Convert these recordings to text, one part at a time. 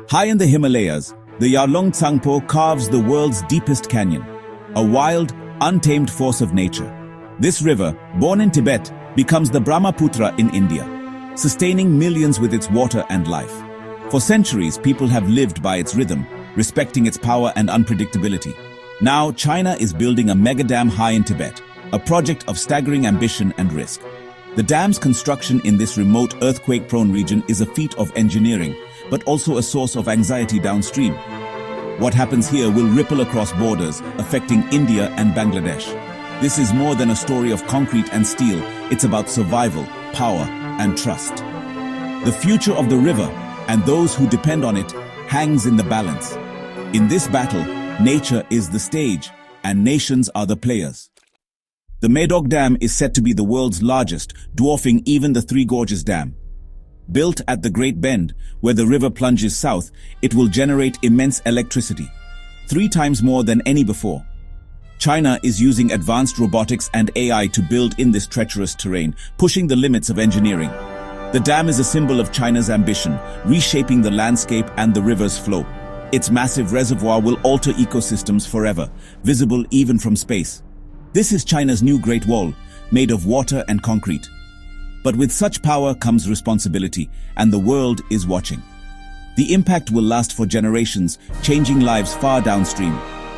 High in the Himalayas, the Yarlung Tsangpo carves the world's deepest canyon, a wild, untamed force of nature. This river, born in Tibet, becomes the Brahmaputra in India, sustaining millions with its water and life. For centuries, people have lived by its rhythm, respecting its power and unpredictability. Now, China is building a mega dam high in Tibet, a project of staggering ambition and risk. The dam's construction in this remote earthquake-prone region is a feat of engineering, but also a source of anxiety downstream. What happens here will ripple across borders, affecting India and Bangladesh. This is more than a story of concrete and steel. It's about survival, power, and trust. The future of the river, and those who depend on it, hangs in the balance. In this battle, nature is the stage, and nations are the players. The Medog Dam is said to be the world's largest, dwarfing even the Three Gorges Dam. Built at the Great Bend, where the river plunges south, it will generate immense electricity, 3 times more than any before. China is using advanced robotics and AI to build in this treacherous terrain, pushing the limits of engineering. The dam is a symbol of China's ambition, reshaping the landscape and the river's flow. Its massive reservoir will alter ecosystems forever, visible even from space. This is China's new Great Wall, made of water and concrete. But with such power comes responsibility, and the world is watching. The impact will last for generations, changing lives far downstream.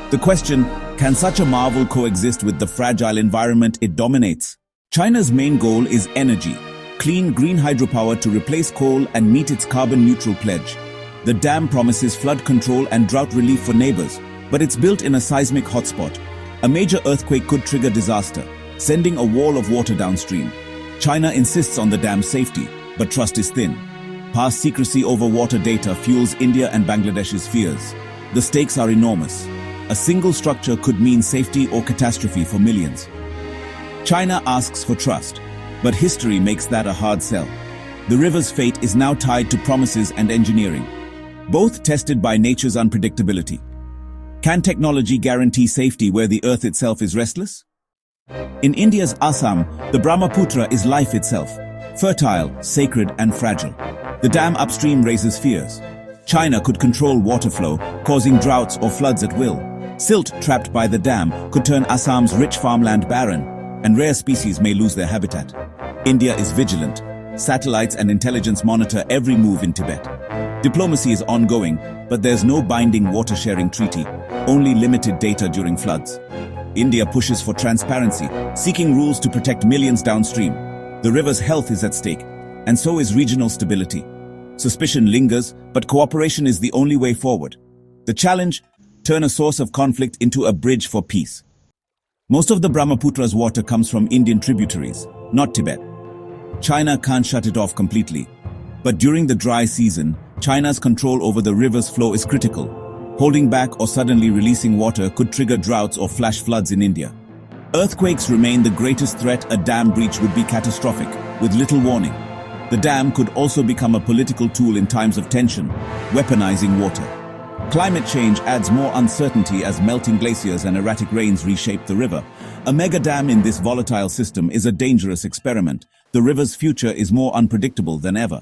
The question, can such a marvel coexist with the fragile environment it dominates? China's main goal is energy, clean green hydropower to replace coal and meet its carbon-neutral pledge. The dam promises flood control and drought relief for neighbors, but it's built in a seismic hotspot. A major earthquake could trigger disaster, sending a wall of water downstream. China insists on the dam's safety, but trust is thin. Past secrecy over water data fuels India and Bangladesh's fears. The stakes are enormous. A single structure could mean safety or catastrophe for millions. China asks for trust, but history makes that a hard sell. The river's fate is now tied to promises and engineering, both tested by nature's unpredictability. Can technology guarantee safety where the earth itself is restless? In India's Assam, the Brahmaputra is life itself, fertile, sacred, and fragile. The dam upstream raises fears. China could control water flow, causing droughts or floods at will. Silt trapped by the dam could turn Assam's rich farmland barren, and rare species may lose their habitat. India is vigilant. Satellites and intelligence monitor every move in Tibet. Diplomacy is ongoing, but there's no binding water-sharing treaty, only limited data during floods. India pushes for transparency, seeking rules to protect millions downstream. The river's health is at stake, and so is regional stability. Suspicion lingers, but cooperation is the only way forward. The challenge: turn a source of conflict into a bridge for peace. Most of the Brahmaputra's water comes from Indian tributaries, not Tibet. China can't shut it off completely. But during the dry season, China's control over the river's flow is critical. Holding back or suddenly releasing water could trigger droughts or flash floods in India. Earthquakes remain the greatest threat. A dam breach would be catastrophic, with little warning. The dam could also become a political tool in times of tension, weaponizing water. Climate change adds more uncertainty as melting glaciers and erratic rains reshape the river. A mega dam in this volatile system is a dangerous experiment. The river's future is more unpredictable than ever.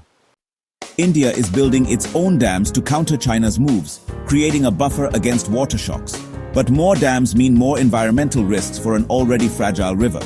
India is building its own dams to counter China's moves, creating a buffer against water shocks. But more dams mean more environmental risks for an already fragile river.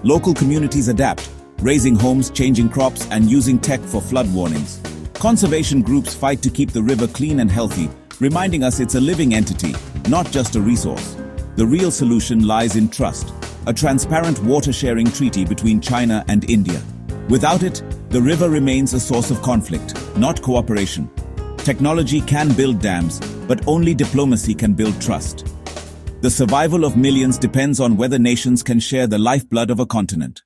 Local communities adapt, raising homes, changing crops, and using tech for flood warnings. Conservation groups fight to keep the river clean and healthy, reminding us it's a living entity, not just a resource. The real solution lies in trust, a transparent water-sharing treaty between China and India. Without it, the river remains a source of conflict, not cooperation. Technology can build dams, but only diplomacy can build trust. The survival of millions depends on whether nations can share the lifeblood of a continent.